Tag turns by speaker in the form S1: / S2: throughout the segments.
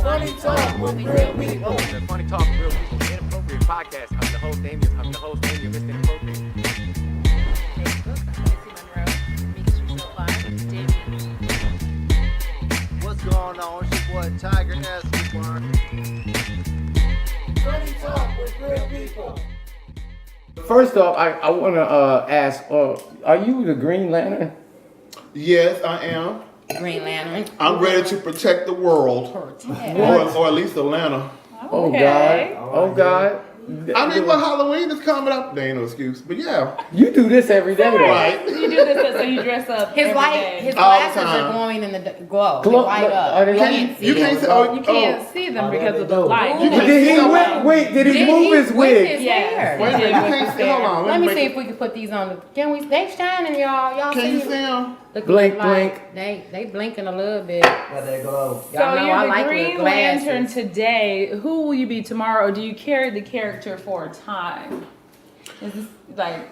S1: Funny talk with real people.
S2: Funny talk with real people. Inappropriate podcast. I'm the host name. I'm the host name. You're Mr. Inappropriate.
S3: Facebook,
S4: What's going on? It's your boy Tiger Escobar.
S1: Funny talk with real people.
S5: First off, I want to ask, are you the Green Lantern?
S6: Yes, I am.
S3: Green Lantern.
S6: I'm ready to protect the world, or at least Atlanta.
S5: Oh,
S7: Okay.
S5: God. Oh, God.
S6: I mean, well, Halloween is coming up. There ain't no excuse, but yeah,
S5: You do this every day, though.
S6: right.
S7: You do this so you dress up
S3: His
S7: every
S3: light,
S7: day.
S3: his
S6: All the
S3: glasses
S6: time.
S3: are glowing in the glow. They
S5: Glow-
S3: light up.
S5: are they
S3: You
S5: lighting?
S3: can't see
S6: You
S3: them.
S6: can't say,
S7: You can't see them because of the light.
S6: You
S5: Did
S6: can't
S5: he
S6: see them.
S5: wait, did he
S3: Did
S5: move
S3: he
S5: his
S3: whip
S5: wig?
S3: his
S7: Yes.
S3: hair?
S6: Wait a minute, you can't see. Hold on.
S3: Let me
S6: make
S3: see
S6: it-
S3: if we can put these on. Can we? They shining, y'all. Y'all
S6: Can
S3: see
S6: you
S3: them?
S6: see them?
S3: Look at
S5: Blink,
S3: the light.
S5: blink.
S3: They blinking a little bit.
S4: But they glow.
S7: So
S3: Y'all know
S7: you're
S3: I
S7: the
S3: like
S7: Green
S3: the glasses.
S7: Lantern today. Who will you be tomorrow? Or do you carry the character for a time? Is this like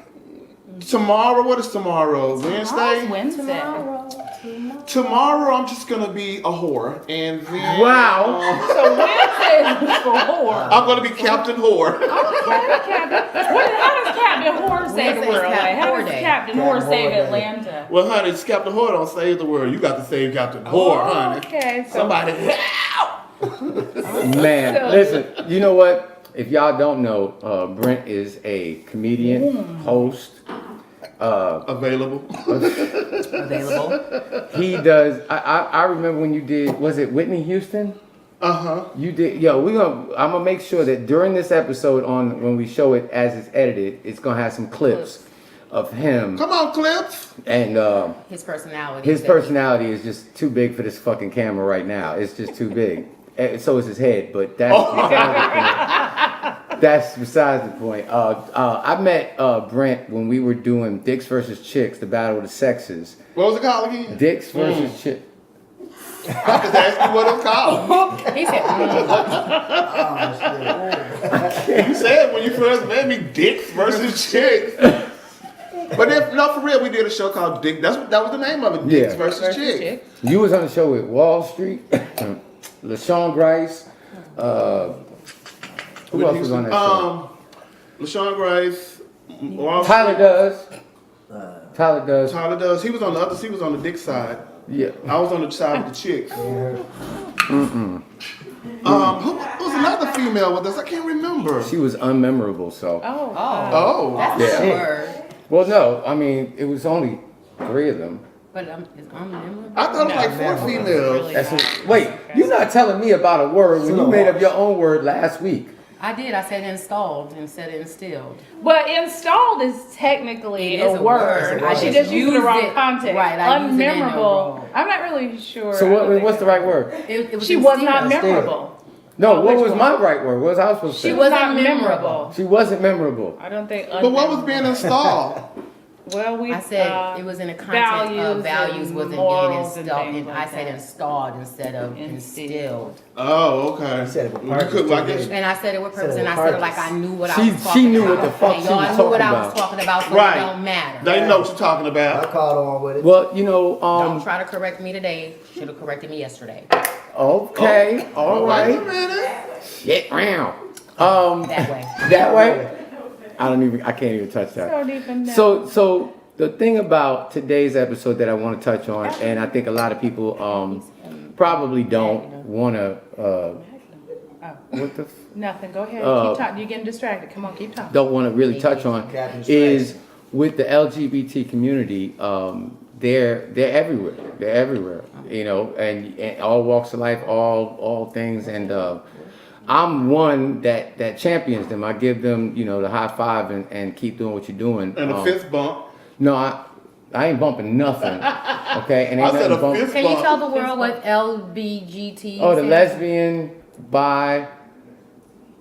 S6: Tomorrow, what is tomorrow? Wednesday?
S7: Wednesday?
S6: Tomorrow, I'm just gonna be a whore, and then
S5: Wow.
S7: So Wednesday is for whore.
S6: I'm gonna be Captain Whore.
S7: How does Captain Whore save the
S3: Wednesday's
S7: world? Like,
S3: Captain
S7: how
S3: Whore
S7: does
S3: Day.
S7: Captain Whore
S4: Captain
S7: save
S4: Whore Day.
S7: Atlanta?
S6: Well, honey, it's Captain Whore don't save the world. You got to save Captain Whore, honey.
S7: Okay, so
S6: Somebody.
S5: Man,
S7: So-
S5: listen, you know what? If y'all don't know, Brent is a comedian, host.
S6: Available.
S3: Available.
S5: He does, I remember when you did, was it Whitney Houston?
S6: Uh-huh.
S5: You did, I'm gonna make sure that during this episode when we show it as it's edited, it's gonna have some clips of him.
S6: Come on, Clips.
S5: And
S3: His personality.
S5: his personality is just too big for this fucking camera right now. It's just too big. And so is his head, but that's besides the point. That's besides the point. I met Brent when we were doing Dicks versus Chicks, the battle of the sexes.
S6: What was it called again?
S5: Dicks versus Chicks.
S6: I just asked you what it was called.
S3: He said,
S6: You said when you first met me, Dicks versus Chicks. But no, for real, we did a show called Dick. That was the name of it, Dicks
S5: Yeah.
S6: versus Chicks.
S3: chick.
S5: You was on the show with Wall Street, LaShawn Grice. Who else was on that show?
S6: LaShawn Grice.
S5: Tyler does. Tyler does.
S6: Tyler does. He was on the other. He was on the Dick side.
S5: Yeah.
S6: I was on the side of the chicks. Who was another female with us? I can't remember.
S5: She was unmemorable, so.
S6: Oh.
S3: That's
S5: Yeah.
S3: a word.
S5: Well, no, I mean, it was only 3 of them.
S3: But it's unmemorable.
S6: I thought it was like 4 females.
S5: That's wait, you're not telling me about a word when you made up your own word last week.
S3: I did. I said installed instead of instilled.
S7: But installed is technically
S3: It is
S7: a
S3: a
S7: word.
S3: word. I
S7: She
S3: just
S7: just used the
S3: used
S7: wrong
S3: it.
S7: context.
S3: Right, I used it in a
S7: Unmemorable.
S3: wrong.
S7: I'm not really sure.
S5: So
S7: I don't think
S5: what's the right word?
S3: It was
S7: She was not
S3: instilled.
S7: memorable.
S5: No, what
S7: which
S5: was
S7: one?
S5: my right word? What was I supposed to
S3: She
S5: say?
S3: was
S7: not
S3: not
S7: memorable.
S5: She wasn't memorable.
S7: I don't think.
S6: But what was being installed?
S7: Well, we.
S3: I said it was in the context of values
S7: and
S3: wasn't being
S7: morals and
S3: installed.
S7: things
S3: And
S7: like
S3: I said
S7: that.
S3: installed instead of instilled.
S6: Oh, okay.
S4: You said it with
S6: You
S4: purpose,
S6: could, I
S4: too,
S6: guess.
S3: And I said it with purpose,
S4: Said it
S3: and I
S4: with
S3: said it like
S4: purpose.
S3: I knew what I
S5: She-
S3: was
S5: she
S3: talking
S5: knew
S3: about.
S5: what the fuck
S3: and
S5: she
S3: y'all
S5: was
S3: knew what
S5: talking
S3: I was
S5: about.
S3: talking about, so
S6: Right.
S3: it don't matter.
S6: They know what you're talking
S4: I
S6: about.
S4: caught on with it.
S5: Well,
S3: Don't try to correct me today. Should have corrected me yesterday.
S5: okay, all
S6: Wait a
S5: right.
S6: minute.
S5: Get round.
S3: That way.
S5: That way? I can't even touch that.
S7: Don't even know.
S5: So the thing about today's episode that I want to touch on, and I think a lot of people probably don't want to. What the?
S7: Nothing. Go ahead. Keep talking. You're getting distracted. Come on, keep talking.
S5: Don't want to really touch on
S4: Captain
S5: is with the LGBT community. They're everywhere. They're everywhere. You know, and all walks of life, all things, and I'm one that champions them. I give them, the high five and keep doing what you're doing.
S6: And a fist bump.
S5: No, I ain't bumping nothing. Okay, and
S6: I
S5: ain't
S6: said
S5: nothing
S6: a
S5: bump.
S6: fist
S3: Can you
S6: bump.
S3: tell the world what LBGT
S5: Oh, the
S3: stands
S5: lesbian, bi,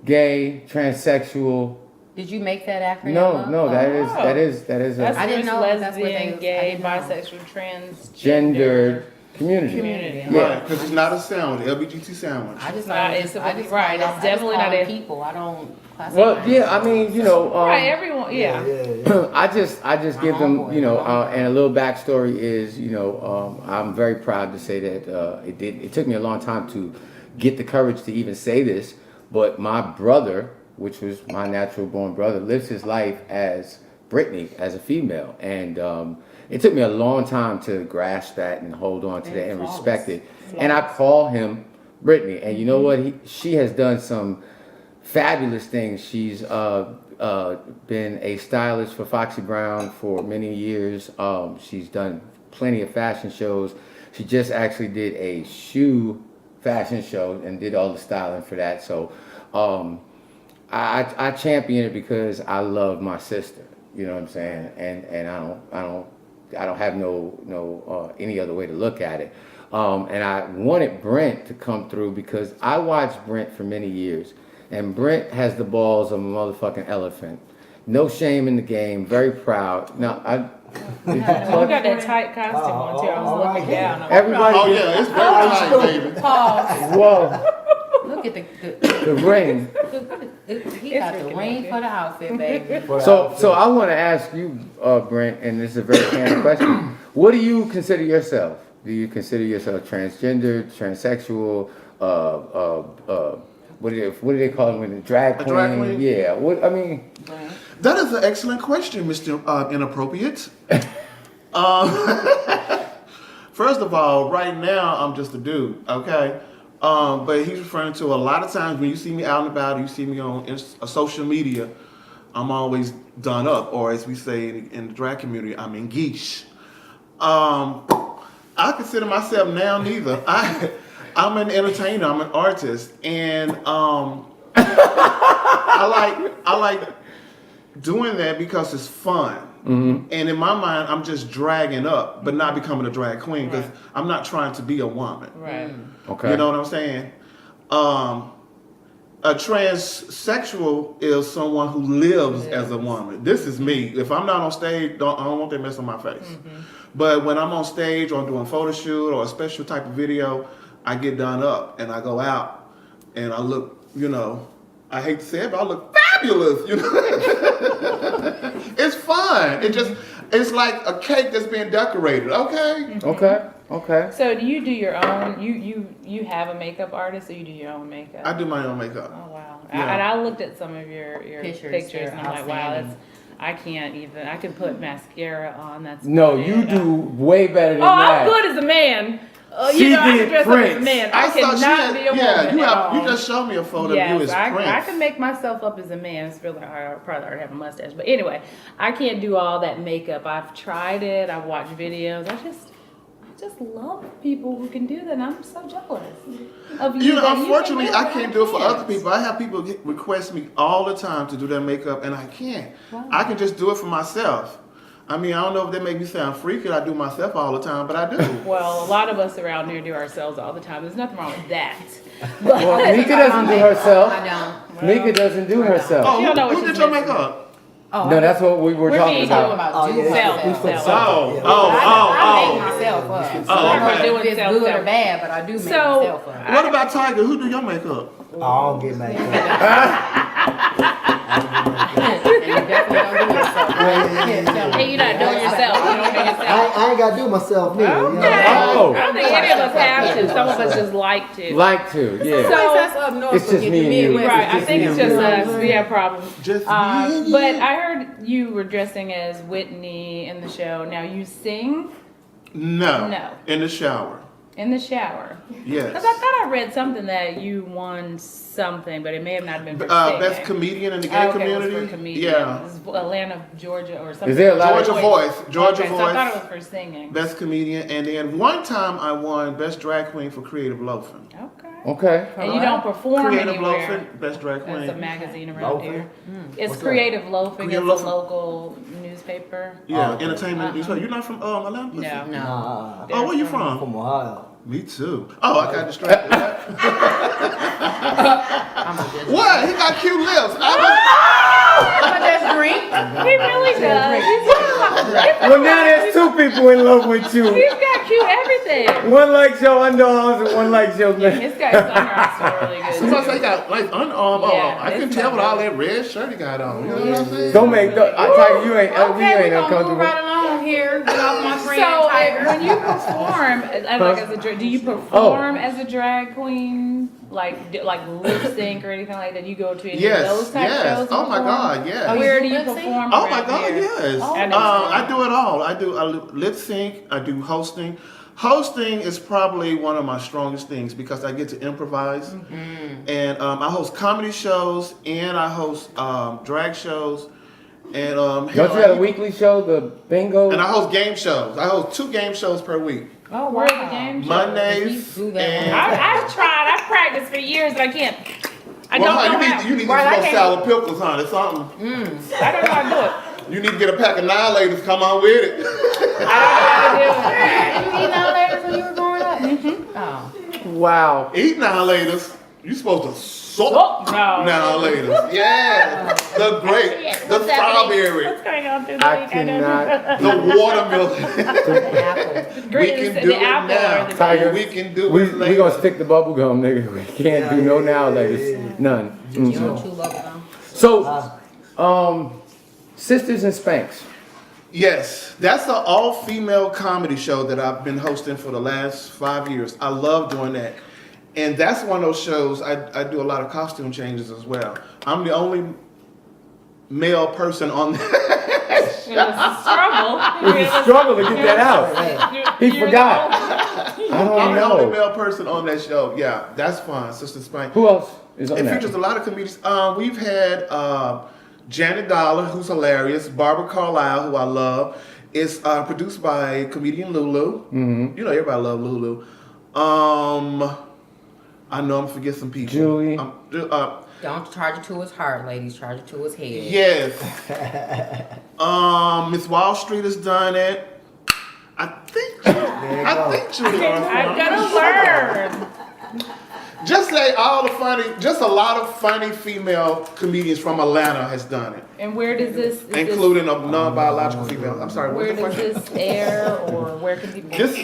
S5: gay, transsexual.
S3: Did you make that acronym up?
S5: No, that is
S7: That's
S3: I didn't know
S7: lesbian,
S3: that's what they- I
S7: gay,
S3: didn't know.
S7: bisexual, transgender.
S5: gendered. Community.
S7: Community.
S5: Yeah.
S6: Right, because it's not a sandwich, LBGT sandwich.
S3: I just
S7: Right,
S3: I
S7: it's
S3: just, I just
S7: right,
S3: call-
S7: it's
S3: I just
S7: definitely
S3: call
S7: not
S3: them
S7: it.
S3: people. I don't classify
S5: Well, yeah, I mean, you know,
S7: Right, everyone, yeah.
S5: I just give them,
S3: homeboy,
S5: you know,
S3: my
S5: and a little backstory is, you know, I'm very proud to say that it took me a long time to get the courage to even say this, but my brother, which was my natural born brother, lives his life as Brittany, as a female, and it took me a long time to grasp that and hold on to that and respect it. And I call him Brittany, and you know what? She has done some fabulous things. She's been a stylist for Foxy Brown for many years. She's done plenty of fashion shows. She just actually did a shoe fashion show and did all the styling for that. So I champion it because I love my sister. You know what I'm saying? And I don't have no any other way to look at it. And I wanted Brent to come through because I watched Brent for many years. And Brent has the balls of a motherfucking elephant. No shame in the game. Very proud. Now,
S7: You got that tight costume on too. I was looking down.
S5: everybody.
S6: Oh yeah, it's very tight, baby.
S7: Pause.
S5: Whoa,
S3: Look at the
S5: the ring.
S3: he got the ring for the outfit, baby.
S5: So I want to ask you, Brent, and this is a very candid question. What do you consider yourself? Do you consider yourself transgender, transsexual? What do they call it when the drag queen?
S6: drag queen?
S5: Yeah. What I mean.
S6: That is an excellent question, Mr. Inappropriate. First of all, right now I'm just a dude, okay? But he's referring to a lot of times when you see me out and about, you see me on social media, I'm always done up, or as we say in the drag community, I'm in geesh. I consider myself now neither. I'm an entertainer, I'm an artist, and I like doing that because it's fun. Mm-hmm. And in my mind, I'm just dragging up, but not becoming a drag queen because I'm not trying to be a woman.
S7: Right.
S5: Okay.
S6: You know what I'm saying? A transsexual is someone who lives as a woman. This is me. If I'm not on stage, I don't want that mess on my face. Mm-hmm. But when I'm on stage or I'm doing a photo shoot or a special type of video, I get done up and I go out and I look, you know, I hate to say it, but I look fabulous, you know. It's fun. It's like a cake that's being decorated, okay?
S5: Okay.
S7: So do you do your own? You have a makeup artist, or you do your own makeup?
S6: I do my own makeup.
S7: Oh wow!
S6: Yeah.
S7: And I looked at some of your pictures and I'm like, wow,
S3: outstanding.
S7: I can't even. I can put mascara on. That's
S5: No,
S7: about
S5: you
S7: it.
S5: do way better than
S7: Oh,
S5: that.
S7: I'm good as a man.
S5: She
S7: I
S5: did
S7: can dress up as a
S5: Prince.
S7: man. I
S6: saw
S7: cannot be a woman.
S6: you
S7: at all.
S6: you just showed me a photo
S7: Yes,
S6: of you as Prince.
S7: I can make myself up as a man. It's really hard. I probably already have a mustache. But anyway, I can't do all that makeup. I've tried it. I've watched videos. I just love people who can do that. And I'm so jealous of you.
S6: You know,
S7: that you
S6: unfortunately,
S7: can do
S6: I
S7: it.
S6: can't do it for other people. I have people request me all the time to do their makeup, and I can't.
S7: Wow.
S6: I can just do it for myself. I mean, I don't know if that make me sound freaky. I do myself all the time, but I do.
S7: Well, a lot of us around here do ourselves all the time. There's nothing wrong with that.
S5: Well, Mika doesn't do herself.
S3: I don't.
S5: Mika doesn't do herself.
S6: Oh,
S7: You don't know what
S6: who did
S7: she's
S6: your
S7: missing.
S6: makeup?
S3: Oh,
S5: No, that's what we were
S7: We're
S5: talking
S7: being
S5: about.
S3: about do
S7: Self,
S3: myself.
S7: self.
S3: I make myself up.
S6: Oh,
S3: So I don't
S6: okay.
S3: know if it's
S7: Doing
S3: good or
S7: self-help.
S3: bad, but I do make
S7: So-
S3: myself up.
S6: What about Tiger? Who do your makeup?
S8: I don't get makeup.
S3: And you definitely don't do yourself.
S7: Hey, you're not doing yourself. You don't do yourself.
S8: I ain't got to do myself neither. You know?
S7: Okay.
S5: Oh.
S7: I don't think any of us have to. Some of us just like to.
S5: Like to, yeah.
S7: So-
S3: That's up north,
S5: It's just
S3: but
S5: me
S3: you
S5: and you.
S3: Midwest,
S7: Right, I
S3: it's
S7: think
S3: just
S7: it's
S3: me
S7: just
S3: and you.
S7: us. We have problems.
S6: Just me and you.
S7: But I heard you were dressing as Whitney in the show. Now you sing
S6: No.
S7: No.
S6: In the shower.
S7: in the shower.
S6: Yes.
S7: Because I thought I read something that you won something, but it may have not been for singing.
S6: Best comedian in the gay
S7: Okay, it
S6: community.
S7: was for comedian.
S6: Yeah.
S7: It was Atlanta, Georgia, or something.
S5: Is there a lot of-
S6: Georgia Voice. Georgia
S7: Okay,
S6: Voice.
S7: so I thought it was for singing.
S6: Best comedian, and then one time I won Best Drag Queen for Creative Loafing.
S7: Okay.
S5: Okay.
S7: And you don't perform
S6: Creative
S7: anywhere.
S6: Loafing, Best Drag
S7: That's a
S6: Queen.
S7: magazine around
S8: Loafing?
S7: here. It's
S8: What's that?
S7: Creative Loafing.
S6: Creative
S7: It's a
S6: Loafing.
S7: local newspaper.
S6: Yeah,
S8: Oh, okay.
S6: entertainment. You're not from Atlanta?
S7: No.
S3: No.
S8: Nah,
S6: Oh, where you
S8: I'm
S6: from?
S8: from Ohio.
S6: Me too. Oh, I got distracted.
S3: I'm a just
S6: What? He got cute lips.
S3: I'm a just drink.
S7: He really does. He's
S5: Well, now there's two people in love with you.
S7: He's got cute everything.
S5: One likes your underarms and one likes your man.
S7: His guy's underarms are really good.
S6: Somebody say he got like underarm.
S7: Yeah,
S6: I can
S7: it's
S6: tell
S7: not
S6: with all
S7: good.
S6: that red shirt he got on. You know what I'm saying?
S5: Don't make. Tiger, you ain't.
S3: Okay,
S5: you
S3: we
S5: ain't
S3: gonna move
S5: uncomfortable.
S3: right along here. Get off my friend
S7: So
S3: Tiger.
S7: when you perform, like as a do you perform as a drag queen, like lip sync or anything like that? You go to any of those type shows?
S6: Oh my
S7: perform?
S6: God, yes.
S7: Where do
S3: you
S7: you
S3: lip sync?
S7: perform?
S6: Oh my
S7: around
S6: God,
S7: here?
S6: yes.
S7: Oh,
S6: I do it all. I do lip sync. I do hosting. Hosting is probably one of my strongest things because I get to improvise. And I host comedy shows and I host drag shows. And
S5: Don't you have a weekly show, the bingo?
S6: And I host game shows. I host 2 game shows per week.
S7: Oh, where are the game shows?
S6: Mondays.
S3: do that.
S6: And,
S7: I've tried. I've practiced for years, but I can't. I
S6: well,
S7: don't
S6: huh,
S7: know how.
S6: you need to
S3: Right, I
S6: smoke
S3: can't-
S6: sour pickles, huh? That's something.
S7: I don't know how to do it.
S6: You need to get a pack of Annihilators. Come on with it.
S7: I don't know how to do it.
S3: You eat Annihilators when you were growing up? Oh.
S5: Wow.
S6: Eat Annihilators. You supposed to soak
S7: Oh, no.
S6: Annihilators. Yeah. The grape. The
S7: What's
S6: strawberry.
S7: going on through the
S5: I
S7: week? I don't know.
S5: cannot.
S6: The watermelon.
S3: The apple.
S6: We
S7: Green
S6: can
S7: is
S6: do
S7: the
S6: it
S7: apple
S6: now.
S7: or the
S5: Tiger.
S6: We can do
S5: We
S6: it later.
S5: gonna stick the bubble gum, nigga. We can't do no now ladies. None.
S3: You don't chew bubble gum?
S5: So, Sisters and Spanx.
S6: Yes, that's an all-female comedy show that I've been hosting for the last 5 years. I love doing that. And that's one of those shows I do a lot of costume changes as well. I'm the only male person on that.
S7: It's a struggle.
S5: It's a struggle to get that out. He forgot. I don't
S6: I'm the only
S5: know.
S6: male person on that show. Yeah, that's fine, Sister Spank.
S5: Who else is on
S6: It
S5: that?
S6: features a lot of comedians. We've had Janet Dollar, who's hilarious. Barbara Carlisle, who I love. It's produced by comedian Lulu.
S5: Mm-hmm.
S6: You know, everybody loves Lulu. I know I'm forget some people.
S5: Julie.
S3: Don't charge it to his heart, ladies. Charge it to his head.
S6: Yes. Miss Wall Street has done it. I think Julie.
S7: I've got to learn.
S6: Just say just a lot of funny female comedians from Atlanta has done it,
S7: And where does this,
S6: including a non-biological female. I'm sorry,
S7: where
S6: what's the
S7: does
S6: question?
S7: this air, or where can people?
S6: This,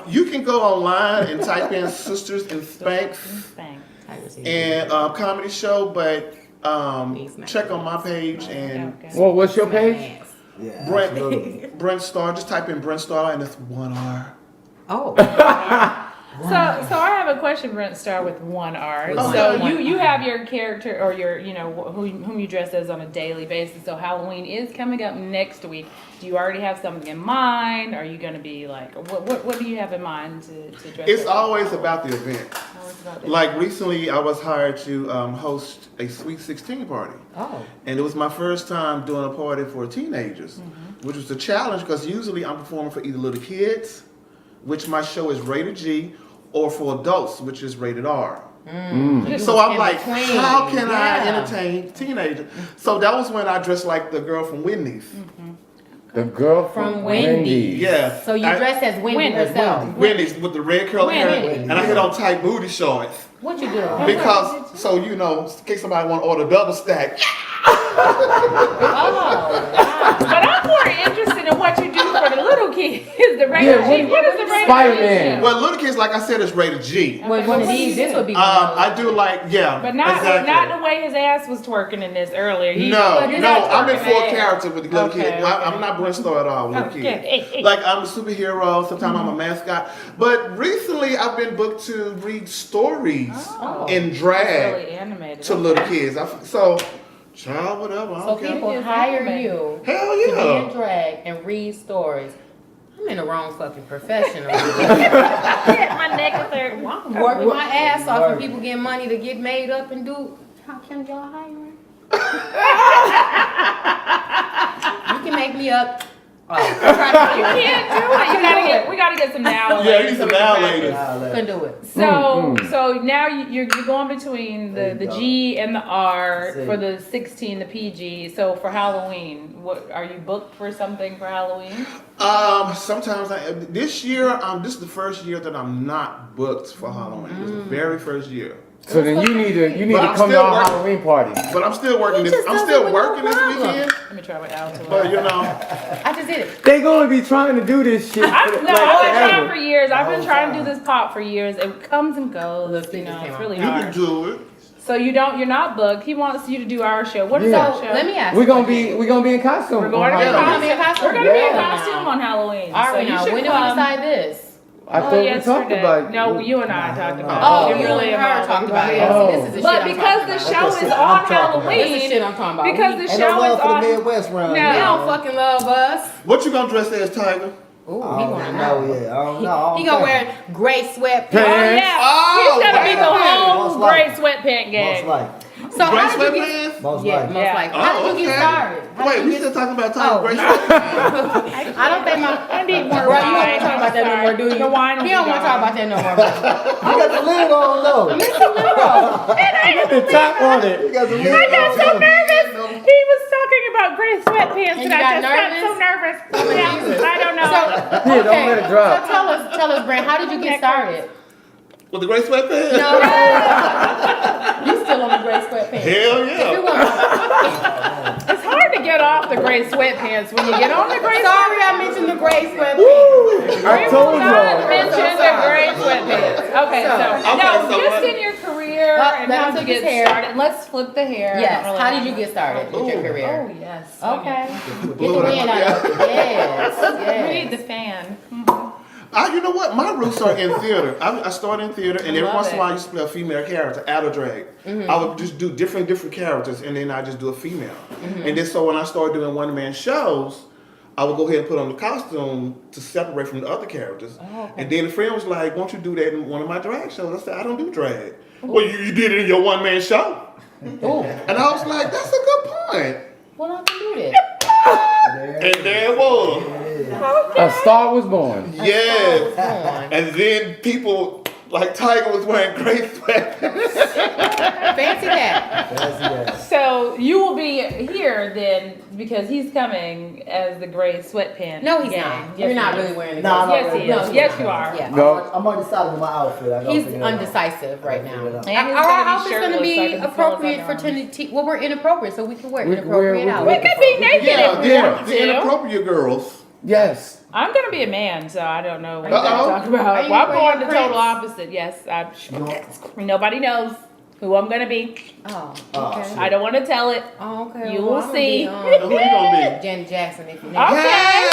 S6: you can go online and type in Sisters and Spanx
S7: Bang.
S6: and comedy show, but check on my page and
S7: Okay.
S5: Well, what's your page?
S8: Yeah, absolutely.
S6: Brent Star. Just type in Brent Star and it's 1 R.
S3: Oh.
S7: So I have a question, Brent Star, with 1 R.
S3: Oh,
S7: So
S3: yeah.
S7: you have your character or your whom you dress as on a daily basis. So Halloween is coming up next week. Do you already have something in mind? Are you going to be like what do you have in mind to dress?
S6: It's
S7: as?
S6: always about the event.
S7: Always about that.
S6: Like recently, I was hired to host a Sweet 16 party.
S3: Oh.
S6: And it was my first time doing a party for teenagers, which was a challenge because usually I'm performing for either little kids, which my show is rated G, or for adults, which is rated R. So I'm
S3: In
S6: like,
S3: between.
S6: how can I
S3: Yeah.
S6: entertain teenagers? So that was when I dressed like the girl from Wendy's.
S5: The girl
S3: From Wendy's.
S6: Yeah.
S3: So you
S6: I-
S3: dress as Wendy
S7: Wendy.
S3: herself.
S6: Wendy's with the red curly hair,
S7: Wendy.
S6: and I had on tight booty shorts.
S3: What you do?
S6: Because, so you know, in case somebody want to order double stack.
S3: Oh.
S7: But I'm more interested in what you do for the little kids. The rated
S5: Yeah,
S7: G. What is the rated
S5: Spider-Man.
S7: G?
S6: Well, little kids, like I said, is rated G.
S3: Well, one of these, this would be.
S6: I do like, yeah.
S7: But not
S6: exactly.
S7: the way his ass was twerking in this earlier.
S6: No,
S7: He's
S6: no,
S7: not
S6: I'm in
S7: twerking
S6: full
S7: ass.
S6: character with the little
S7: Okay,
S6: kid.
S7: okay.
S6: I'm not Brent Star at all with little
S7: Okay.
S6: kids. Like I'm a superhero. Sometimes I'm a mascot. But recently, I've been booked to read stories
S7: Oh.
S6: in
S7: It's
S6: drag
S7: really animated.
S6: to little kids. So, child, whatever. I
S3: So
S6: don't care.
S3: people
S7: It's
S3: hire
S7: animated.
S3: you
S6: Hell
S3: to be in
S6: yeah.
S3: drag and read stories. I'm in the wrong fucking profession. Right
S7: My neck is hurting.
S3: now. I'm working my ass off and people get money to get made up and do. How can y'all hire me? You can make me up. Oh,
S7: You can't do it. We gotta get some now.
S6: Yeah, you need some now ladies.
S3: couldn't do it.
S7: So now you're going between
S8: There
S7: the
S8: you go.
S7: G and the R
S8: See.
S7: for the 16, the PG. So for Halloween, what are you booked for something for Halloween?
S6: Sometimes this year, this is the first year that I'm not booked for Halloween. It was the very first year.
S5: So then you need to
S6: But I'm
S5: come to
S6: still
S5: our
S6: working.
S5: Halloween party.
S6: But I'm still working this.
S3: just
S6: I'm
S3: does
S6: still
S3: it with no
S6: working this
S3: problem.
S6: weekend.
S7: Let me try my alto.
S6: But you know,
S3: I just did it.
S5: They gonna be trying to do this shit.
S7: I've been trying for years. I've been
S8: whole
S7: trying to do
S8: time.
S7: this pop for years. It comes and goes.
S3: Look,
S7: You
S3: it just
S7: know,
S3: came
S7: it's
S3: out.
S7: really
S6: you can
S7: hard.
S6: do it.
S7: So you're not booked. He wants you to do our show. What is
S5: Yeah.
S7: our
S3: So
S7: show?
S3: let me ask
S5: We're
S3: you
S5: gonna
S3: a question.
S5: be in costume.
S7: We're going to be in
S5: on Halloween.
S3: Halloween.
S7: costume. We're going to be in
S5: Yeah.
S7: costume on Halloween.
S3: All
S7: so
S3: right,
S7: you
S3: now
S7: should
S3: when did we
S7: come.
S3: decide this?
S5: I thought we talked
S7: yesterday.
S5: about it.
S7: No, you and I talked about
S3: Oh,
S7: it.
S3: you
S7: really
S3: and her talked about it.
S5: Oh.
S3: This is the
S7: But
S3: shit
S7: because
S3: I'm
S7: the
S3: talking
S7: show
S8: That's
S7: is
S8: the shit
S7: on
S8: I'm talking about.
S3: about. This is
S7: Halloween,
S3: shit I'm talking about.
S7: because the
S8: Ain't
S7: show
S8: no love
S7: is
S8: for the
S7: on.
S8: Midwest round
S7: No.
S3: He
S8: here.
S3: don't fucking love us.
S6: What you gonna dress as, Tiger?
S3: Ooh,
S8: I
S3: he
S8: don't
S3: gonna
S8: know
S3: know.
S8: yet. I don't know.
S3: He gonna wear gray sweatpants.
S7: Oh yeah,
S6: Oh,
S7: he's gonna be the
S6: wait a minute.
S7: whole
S8: Most
S7: gray
S8: likely.
S7: sweatpant
S8: Most
S7: gang.
S8: likely.
S3: So
S6: Gray
S3: how did you get?
S6: sweatpants?
S8: Most
S3: Yeah,
S8: likely.
S3: most
S7: Yeah.
S3: likely. How did you get started? How
S6: Wait,
S3: did
S6: we
S3: you
S6: still
S3: get?
S6: talking about Tiger
S3: Oh.
S6: Gray sweatpants?
S3: I don't think my.
S7: I need more
S3: Bro,
S7: wine.
S3: you don't want to talk about that no more, do you?
S7: The wine will
S3: He
S7: be
S3: don't want to talk
S7: gone.
S3: about that no more. Bro.
S8: You got the lid on though.
S5: The top on it.
S8: You got the lid
S7: I got so
S8: on.
S7: nervous. He was talking about gray sweatpants,
S3: And
S7: and
S3: you
S7: I
S3: got
S7: just got so nervous. Yeah, I don't know.
S5: Here, don't let it drop.
S3: So tell us, Brent, how did you get started?
S6: With the gray sweatpants?
S3: No, you still on the gray sweatpants.
S6: Hell
S3: If it
S6: yeah.
S3: wasn't-
S7: It's hard to get off the gray sweatpants when you get on the gray
S3: Sorry, I mentioned the gray sweatpants.
S5: I told
S7: Not
S5: y'all.
S7: mention the gray sweatpants. Okay, so
S6: Okay, so
S7: just
S6: what-
S7: in your career and
S3: let
S7: how
S3: him
S7: to
S3: took
S7: get
S3: his hair.
S7: started. Let's flip the hair.
S3: Yes.
S7: I don't
S3: How
S7: really
S3: did you
S7: know.
S3: get started with your
S7: Oh
S3: career?
S7: yes.
S3: Okay. Get
S6: Blow
S3: the
S6: it
S3: wind
S6: up,
S3: out of it. Yes.
S7: We need
S3: Yes.
S7: the fan.
S6: You know what? My roots are in theater. I started in theater, and every
S7: Love
S6: once in a while I
S7: it.
S6: used to play a female character out of drag. I would just do different characters, and then I just do a female. And then so when I started doing one-man shows, I would go ahead and put on the costume to separate from the other characters. And then a friend was like, "Won't you do that in one of my drag shows?" I said, "I don't do drag." Well, you did it in your one-man show.
S3: Ooh.
S6: And I was like, "That's a good point."
S3: Well, I can do that.
S6: And there it was.
S5: A star was born.
S6: Yes.
S3: Come
S6: And then people like Tiger was wearing gray sweatpants.
S3: on. Fancy that.
S8: That's it.
S7: So you will be here then because he's coming as the gray sweatpants.
S3: No, he's
S7: gang.
S3: not.
S7: Yes,
S3: You're not
S7: he is.
S3: really wearing the
S8: Nah,
S3: gray
S8: I'm
S7: Yes, he
S8: not
S7: is.
S8: really.
S7: Yes, you are.
S3: Yeah.
S5: No.
S8: I'm undecided with my outfit. I gotta
S3: He's
S8: figure it out.
S3: undecisive right now.
S8: And
S7: he's gonna
S3: Our
S7: be
S3: outfit's gonna
S7: shirtless so I
S3: be
S7: can smell his
S3: appropriate for
S7: underarms.
S3: well, we're inappropriate, so we can wear
S5: We-
S3: inappropriate
S5: we're-
S3: outfits.
S7: We could be naked if we
S6: Yeah,
S7: want
S6: the
S7: to.
S6: inappropriate girls.
S5: Yes.
S7: I'm gonna be a man, so I don't know what you're
S6: Uh-oh.
S7: talking about.
S3: Are you
S7: Well, I'm
S3: wearing
S7: going the
S3: prints?
S7: total opposite. Yes, nobody knows who I'm gonna be.
S3: Oh,
S8: Oh,
S3: okay.
S8: shit.
S7: I don't want to tell it.
S3: Oh, okay.
S7: You
S3: well,
S7: will
S3: I'm
S7: see.
S3: gonna
S6: Who you gonna be?
S3: Janet Jackson, if you know.
S7: Okay.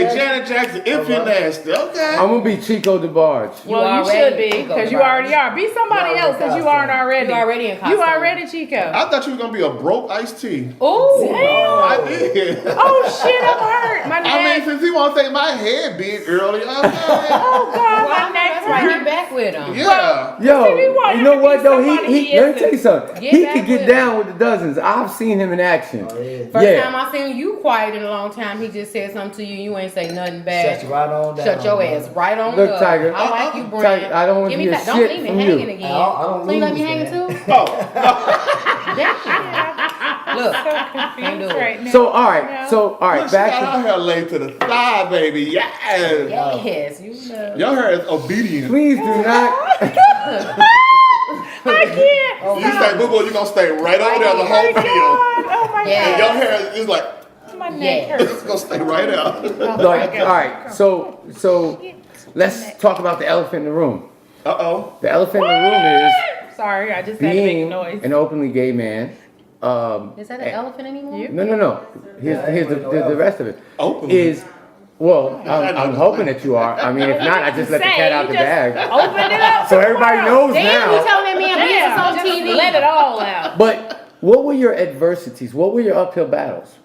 S6: Hey, Janet Jackson, if you're nasty, okay.
S5: I'm gonna be Chico DeBarge.
S3: You
S7: Well, you
S3: already
S7: should be
S3: Chico
S7: because you
S3: DeBarge.
S7: already are. Be somebody
S8: You
S7: else because you aren't already.
S3: You already in
S7: You
S3: costume.
S7: already Chico.
S6: I thought you were gonna be a broke iced tea.
S7: Oh
S6: I
S7: damn!
S6: did.
S7: Oh shit! I'm hurt. My
S6: I mean,
S7: neck.
S6: since he want to say my head big earlier, okay.
S7: Oh god,
S3: Well,
S7: my
S3: that's
S7: neck
S3: why
S7: hurt.
S3: you back with him.
S6: Yeah.
S5: Yo,
S7: If he want
S5: you
S7: him
S5: know
S7: to
S5: what
S7: be
S5: though?
S7: somebody
S5: He
S7: he
S5: let me tell you
S7: isn't.
S5: something.
S3: Get
S5: He
S3: back
S5: could get
S3: with
S5: down with the dozens. I've seen him in action.
S8: Oh, yeah.
S3: First
S5: Yeah.
S3: time I seen you quiet in a long time, he just said something to you. You ain't say nothing
S8: Shut
S3: bad.
S8: you right on down.
S3: Shut your ass right on
S5: Look,
S3: up.
S5: Tiger.
S3: I like you, Brent.
S5: Tiger, I don't want
S3: Give
S5: to
S3: me
S5: hear
S3: that. Don't
S5: shit
S3: leave me
S5: from
S3: hanging
S5: you.
S3: again.
S8: I don't
S3: So you let me
S8: lose,
S3: hanging
S8: man.
S3: too?
S6: Oh,
S3: Damn. Look, can't do
S7: Confused
S3: it.
S7: right now.
S5: So all right,
S6: look, she got her
S5: back
S6: hair laid to the side, baby. Yes.
S3: Yes, you know.
S6: Your hair is
S5: to
S6: obedient.
S5: please do not.
S7: I can't.
S3: Oh,
S6: You say, boo boo, you gonna stay right over there the whole video.
S7: Oh my
S3: Yeah.
S6: And your hair is like,
S7: god, my neck
S3: Yeah.
S7: hurts.
S6: it's gonna stay right out.
S5: Like, all right, so let's talk about the elephant in the room.
S6: Uh-oh.
S5: The elephant in the room
S7: Sorry, I just
S5: is
S7: had to make
S5: being
S7: noise.
S5: an openly gay man.
S3: Is that an elephant anymore?
S5: No. Here's the rest of it.
S6: Openly?
S5: Is well, I'm hoping that you are. I mean, if not, I just let the cat out the bag.
S7: Open it up.
S5: So everybody knows
S3: Damn, you
S5: now.
S3: telling that man business on
S7: Just
S3: TV.
S7: let it all out.
S5: But what were your adversities? What were your uphill battles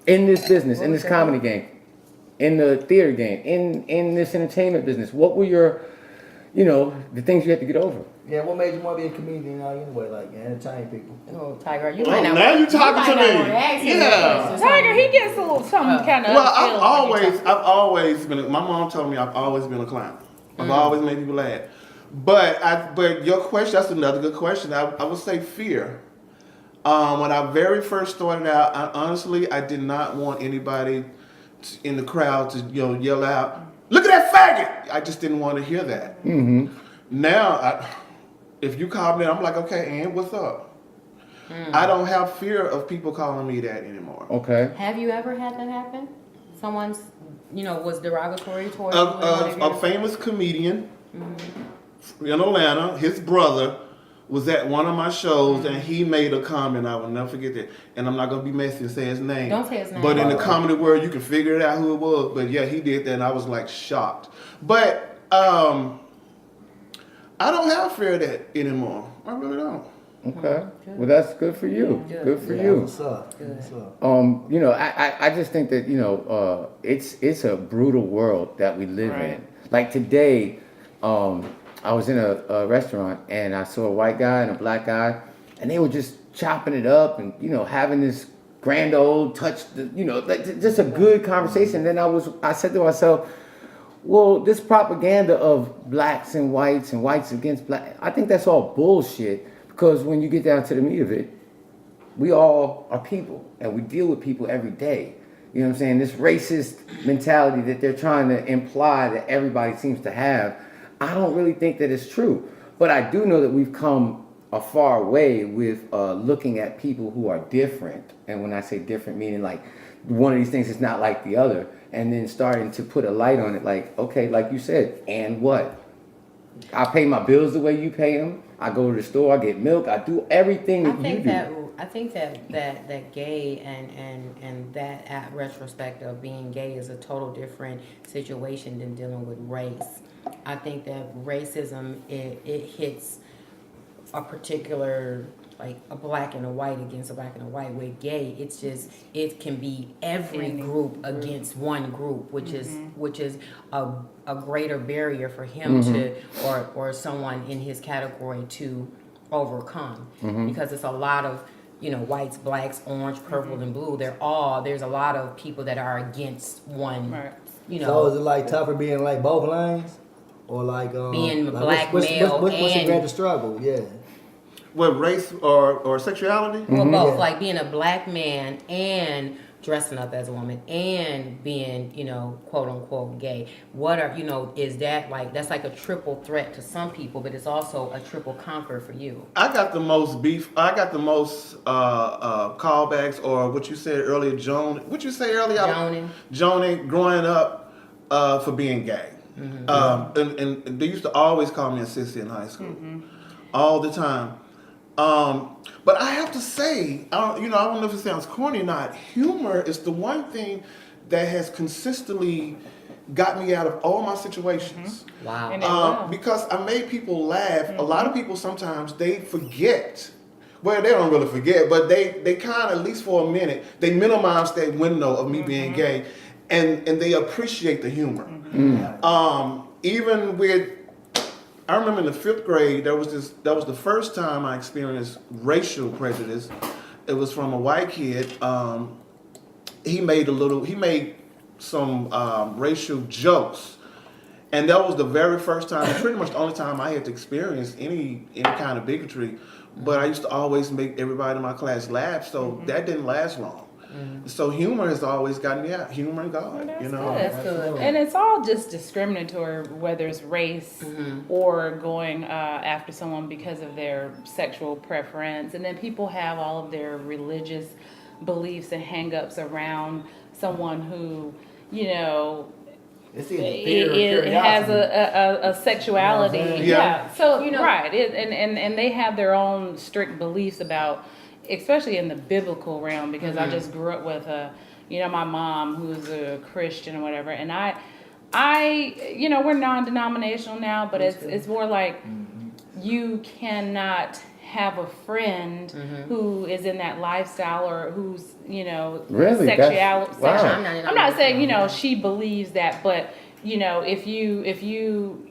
S5: in this business, in this comedy game, in the theater game, in this entertainment business? What were your, the things you had to get over?
S8: Yeah, what made you want to be a comedian anyway? Like, entertain people.
S3: Oh, Tiger, you
S6: Oh,
S3: might not.
S6: now you talking to
S3: might not
S6: me.
S3: wanna ask him
S6: Yeah.
S3: that question.
S7: Tiger, he gets a little something kind of.
S6: Well, I've always been. My mom told me I've always been a clown. I've always made people laugh. But your question, that's another good question. I would say fear. When I very first started out, honestly, I did not want anybody in the crowd to yell out, "Look at that faggot!" I just didn't want to hear that.
S5: Mm-hmm.
S6: Now, If you call me, I'm like, okay, and what's up? I don't have fear of people calling me that anymore.
S5: Okay.
S3: Have you ever had that happen? Someone's, was derogatory towards you?
S6: A famous comedian in Atlanta, his brother was at one of my shows and he made a comment. I will never forget that. And I'm not going to be messy and say his name.
S3: Don't say his name.
S6: But in the comedy world, you can figure it out who it was. But yeah, he did that and I was like shocked. But I don't have fear of that anymore. I really don't.
S5: Okay. Well, that's good for you. Good for you.
S8: What's up? What's up?
S5: I just think that it's a brutal world that we live in. Like today, I was in a restaurant and I saw a white guy and a black guy, and they were just chopping it up and having this grand old just a good conversation. Then I said to myself, well, this propaganda of blacks and whites against black, I think that's all bullshit. Because when you get down to the meat of it, we all are people and we deal with people every day. You know what I'm saying? This racist mentality that they're trying to imply that everybody seems to have, I don't really think that it's true. But I do know that we've come a far way with looking at people who are different. And when I say different, meaning like one of these things is not like the other. And then starting to put a light on it like, okay, like you said, and what? I pay my bills the way you pay them. I go to the store, I get milk, I do everything that you do.
S3: I think that gay and that retrospect of being gay is a total different situation than dealing with race. I think that racism it hits a particular, like a black and a white against a black and a white. With gay, it can be every group against one group, which is a greater barrier for him to or someone in his category to overcome, because it's a lot of whites, blacks, orange, purple, and blue. There's a lot of people that are against one.
S8: Right. So is it like tougher being like both lanes, or like
S3: being
S8: like
S3: black
S8: what's
S3: male
S8: the
S3: and
S8: greatest struggle? Yeah.
S6: What, race or sexuality?
S3: Well, both. Like being a black man and dressing up as a woman and being, quote unquote gay. What are, is that like, that's like a triple threat to some people, but it's also a triple comfort for you.
S6: I got the most beef. I got the most callbacks, or what you said earlier, what you say earlier? Joning, growing up for being gay. And they used to always call me a sissy in high school. All the time. But I have to say, I don't know if it sounds corny or not, humor is the one thing that has consistently got me out of all my situations.
S3: Wow.
S6: Because I made people laugh. A lot of people sometimes, they forget. Well, they don't really forget, but they kind of, at least for a minute, they minimize that window of me being gay, and they appreciate the humor. Even with, I remember in the 5th grade, that was the first time I experienced racial prejudice. It was from a white kid. He made some racial jokes. And that was the very first time, pretty much the only time I had to experience any kind of bigotry. But I used to always make everybody in my class laugh, so that didn't last long. So humor has always gotten me out. Humor and God,
S7: That's good. And it's all just discriminatory, whether it's race or going after someone because of their sexual preference. And then people have all of their religious beliefs and hang-ups around someone who, it has a sexuality. So right. And they have their own strict beliefs about, especially in the biblical realm, because I just grew up with my mom who's a Christian or whatever, and I we're non-denominational now, but it's more like you cannot have a friend who is in that lifestyle or who's
S5: really
S7: sexuality.
S5: Wow.
S7: I'm not saying she believes that, but if you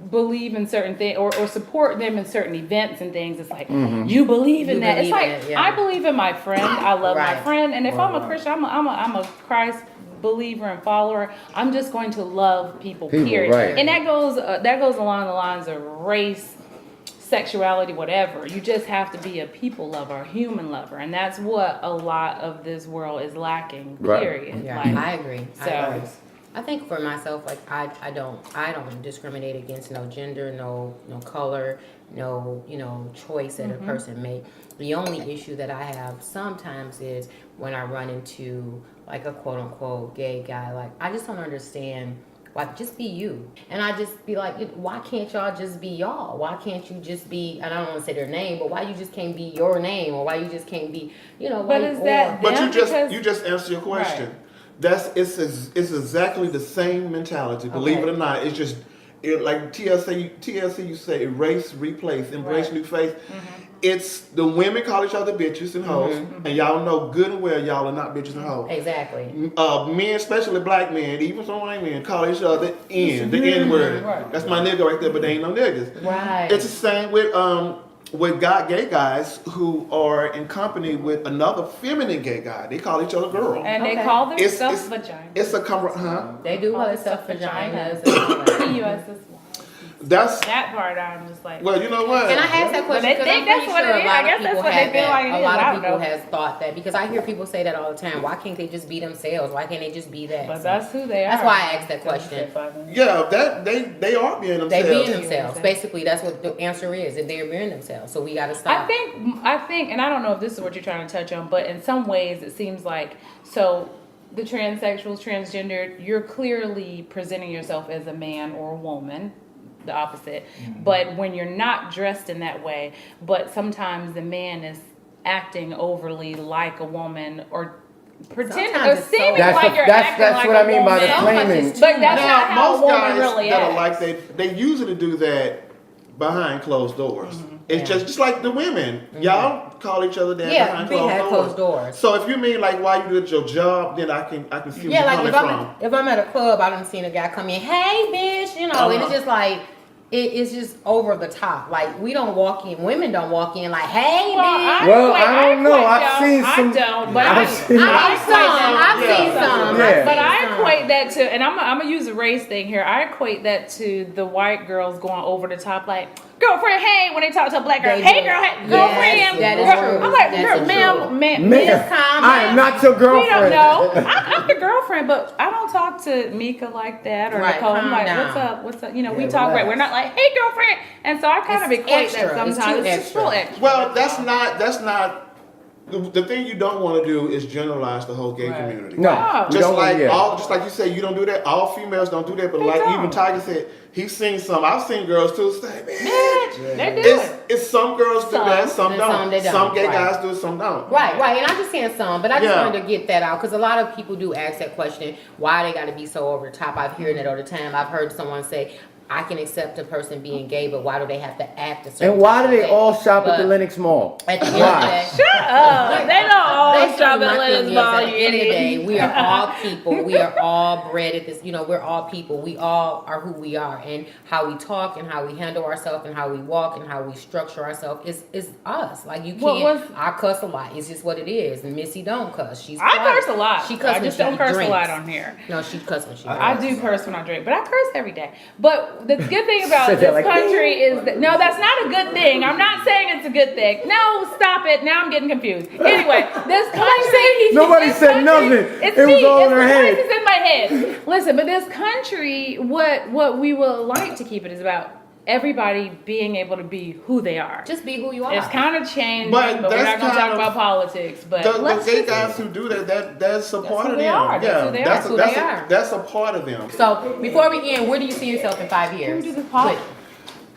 S7: believe in certain things or support them in certain events and things, it's like you believe in that. It's like I believe in my friend. I love my friend, and if I'm a Christian, I'm a Christ believer and follower. I'm just going to love people period.
S5: Right.
S7: And that goes along the lines of race, sexuality, whatever. You just have to be a people lover, a human lover, and that's what a lot of this world is lacking. Period.
S3: I agree. I think for myself, like I don't discriminate against no gender, no color, no choice that a person make. The only issue that I have sometimes is when I run into like a quote unquote gay guy. Like I just don't understand. Like, just be you. And I just be like, why can't y'all just be y'all? Why can't you just be, and I don't want to say their name, but why you just can't be your name? Or why you just can't be,
S7: But is that
S6: But
S7: them?
S6: you just answered your question.
S7: Right.
S6: It's exactly the same mentality. Believe it or not, it's just like TLC. You say erase, replace, embrace new face. It's the women call each other bitches and hoes, and y'all know good and well y'all are not bitches and hoes.
S3: Exactly.
S6: Men, especially black men, even some white men, call each other the N word.
S7: Right.
S6: That's my nigga right there, but they ain't no niggas.
S3: Right.
S6: It's the same with gay guys who are in company with another feminine gay guy. They call each other girl.
S7: And they
S3: Okay.
S7: call themselves
S6: It's
S7: vagina.
S6: It's a huh?
S3: They do
S7: Call
S3: call
S7: themselves
S3: themselves vaginas.
S7: PUS.
S6: That's
S7: That part I'm just like.
S6: well, you know what?
S3: And I asked that question
S7: they
S3: because
S7: think
S3: I'm
S7: that's
S3: pretty
S7: what
S3: sure
S7: it
S3: a
S7: is.
S3: lot
S7: I
S3: of
S7: guess that's
S3: people
S7: what they
S3: have
S7: feel
S3: that.
S7: like it
S3: A
S7: is.
S3: lot
S7: I
S3: of
S7: don't
S3: people
S7: know.
S3: has thought that because I hear people say that all the time. Why can't they just be themselves? Why can't they just be that?
S7: But that's who they are.
S3: That's why I asked that question.
S6: Yeah, that they are being themselves.
S3: They being themselves. Basically, that's what the answer is. That they're being themselves. So we got to stop.
S7: I think, and I don't know if this is what you're trying to touch on, but in some ways it seems like so. The transsexuals, transgendered, you're clearly presenting yourself as a man or a woman, the opposite. But when you're not dressed in that way, but sometimes the man is acting overly like a woman or pretending or
S3: Sometimes it's so-
S7: seeming like you're acting
S5: that's
S7: like
S5: what
S7: a
S5: I mean by the
S7: woman.
S5: claiming.
S7: But that's
S6: Now,
S7: not how a
S6: most
S7: woman
S6: guys
S7: really
S6: that
S7: acts.
S6: are like they usually do that behind closed doors. It's
S3: Yeah.
S6: just like the women. Y'all call each other that
S3: Yeah,
S6: behind
S3: behind
S6: closed doors.
S3: doors.
S6: So if you mean like why you did your job, then I can see
S3: Yeah,
S6: where
S3: like
S6: you're coming from.
S3: if I'm at a club, I done seen a guy come in, hey bitch, and it's just like it's just over the top. Like we don't walk in, women don't walk in like, hey bitch.
S5: Well, I don't know. I've seen some-
S7: I don't, but
S5: I've seen-
S3: I've seen some.
S5: Yeah.
S7: But I equate that to, and I'm gonna use a race thing here. I equate that to the white girls going over the top, like girlfriend, hey, when they talk to a black girl,
S3: They
S7: hey
S3: do.
S7: girl, hey,
S3: Yes,
S7: girlfriend.
S3: that is
S7: girl.
S3: true.
S7: I'm like,
S3: That's
S7: girl,
S3: true.
S7: ma'am,
S5: Man,
S3: calm
S5: I am
S3: down.
S5: not your
S7: we
S5: girlfriend.
S7: don't know. I'm the girlfriend, but I don't talk to Mika like that or
S3: Right,
S7: Nicole. I'm
S3: calm
S7: like,
S3: down.
S7: what's up? We
S8: Yeah,
S7: talk right.
S8: relax.
S7: We're not like, hey girlfriend. And so I kind of
S3: It's
S7: equate
S3: extra.
S7: that
S3: It's
S7: sometimes.
S3: too
S7: It's just real
S3: extra.
S7: extra.
S6: Well, that's not the thing you don't want to do is generalize the whole gay
S7: Right.
S6: community.
S5: No,
S7: Oh.
S5: we
S6: Just
S5: don't
S6: like
S5: yeah.
S6: just like you say, you don't do that. All females don't do that, but
S7: They
S6: like
S7: don't.
S6: even Tiger said, he's seen some. I've seen girls too say, man,
S7: They do it.
S6: it's some girls do that, some
S3: and
S6: don't.
S3: some they don't,
S6: Some gay
S3: right.
S6: guys do, some don't.
S3: Right, and I'm just saying some, but I just
S6: Yeah.
S3: wanted to get that out because a lot of people do ask that question: why they got to be so over the top? I've heard it all the time. I've heard someone say, "I can accept a person being gay, but why do they have to act a certain?"
S5: And why do
S3: type
S5: they
S3: of way?"
S5: all shop at the
S3: But
S5: Lenox Mall?
S3: At the end of the
S5: Why?
S3: day,
S7: They don't all
S3: basically
S7: shop
S3: my
S7: at
S3: thing
S7: Lennox
S3: is,
S7: Mall,
S3: at
S7: you
S3: the end of the day,
S7: idiot.
S3: we are all people. We are all bred at this. We're all people. We all are who we are, and how we talk, and how we handle ourselves, and how we walk, and how we structure ourselves is us. Like you
S7: What
S3: can't.
S7: was-
S3: I cuss a lot. It's just what it is. And Missy don't cuss. She's
S7: I
S3: quiet.
S7: curse a lot.
S3: She cuss
S7: I
S3: when
S7: just
S3: she
S7: don't curse
S3: drinks.
S7: a lot on here.
S3: No, she cuss when she.
S7: I
S3: drinks.
S7: do curse when I drink, but I curse every day. But the good thing about
S5: Said
S7: this
S5: that like-
S7: country is that no, that's not a good thing. I'm not saying it's a good thing. No, stop it. Now I'm getting confused. Anyway, this country.
S5: Nobody
S7: this
S5: said
S7: country-
S5: nothing.
S7: It's
S5: It was
S7: me.
S5: all
S7: It's
S5: in her
S7: the
S5: head.
S7: voices in my head. Listen, but this country, what we would like to keep it is about everybody being able to be who they are.
S3: Just be who you are.
S7: It's kind of changing,
S6: But
S7: but we're
S6: that's
S7: not going to
S6: kind
S7: talk
S6: of-
S7: about politics. But
S6: The
S7: let's
S6: gay
S7: just-
S6: guys who do that's a part
S7: who
S6: of
S7: they
S6: them.
S7: are. That's
S6: Yeah,
S7: who they are.
S6: that's
S3: That's who
S6: that's
S3: they
S6: a,
S3: are.
S6: that's a part of them.
S3: So before we end, where do you see yourself in 5 years?
S7: Can we do this pop?
S3: Quick.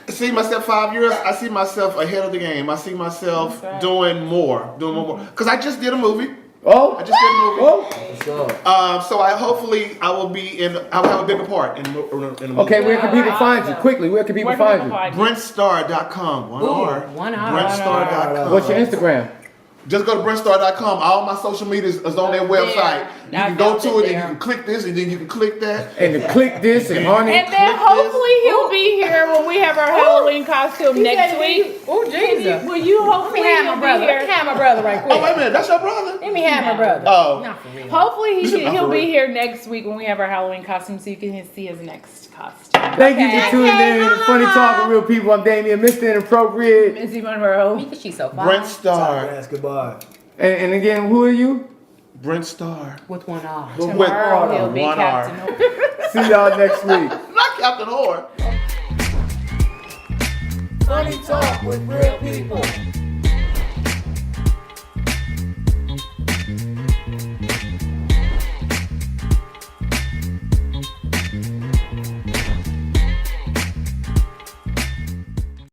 S6: I see myself 5 years. I see myself ahead of the game. I see myself
S7: That's right.
S6: doing more. Because I just did a movie.
S5: Oh,
S6: I just did a movie.
S5: oh.
S8: What's up?
S6: So I will be in. I will have a bigger part in the movie.
S5: Okay, where can people
S7: Alright.
S5: find you? Quickly, where can people
S7: Where can
S5: find
S7: people
S5: you?
S7: find you?
S6: BrentStar.com. One
S3: Ooh,
S6: R.
S3: 1 R.
S6: BrentStar.com.
S5: What's your Instagram?
S6: Just go to BrentStar.com. All my social media is on their website. You
S7: I
S6: can go
S7: found
S6: to
S7: it
S6: it and you
S7: there.
S6: can click this and then you can click that.
S5: And to click this and on
S7: And
S5: it.
S7: then
S6: Click
S7: hopefully he'll be here when we have our Halloween costume next week.
S3: Oh Jesus!
S7: Will you
S3: Let
S7: hopefully
S3: me have
S7: he'll
S3: my
S7: be
S3: brother. Let me
S7: here?
S3: have my brother right quick.
S6: Oh wait a minute, that's your brother.
S3: Let me have my brother.
S6: Oh.
S3: Not for real.
S7: Hopefully
S6: This is not
S7: he'll
S6: for
S7: be
S6: real.
S7: here next week when we have our Halloween costume so you can see his next costume.
S5: Thank you for tuning
S3: Okay,
S5: in to Funny Talk with Real People. I'm Damien, Mr. Inappropriate.
S7: Missy Monroe.
S3: Because she's so fine.
S6: Brent Star.
S8: Yes, goodbye.
S5: And again, who are you?
S6: Brent Star.
S3: With 1 R.
S6: With
S7: Tomorrow he'll be
S6: one R.
S7: Captain.
S5: See y'all next week.
S6: Not Captain Whore.
S1: Money talk with real people.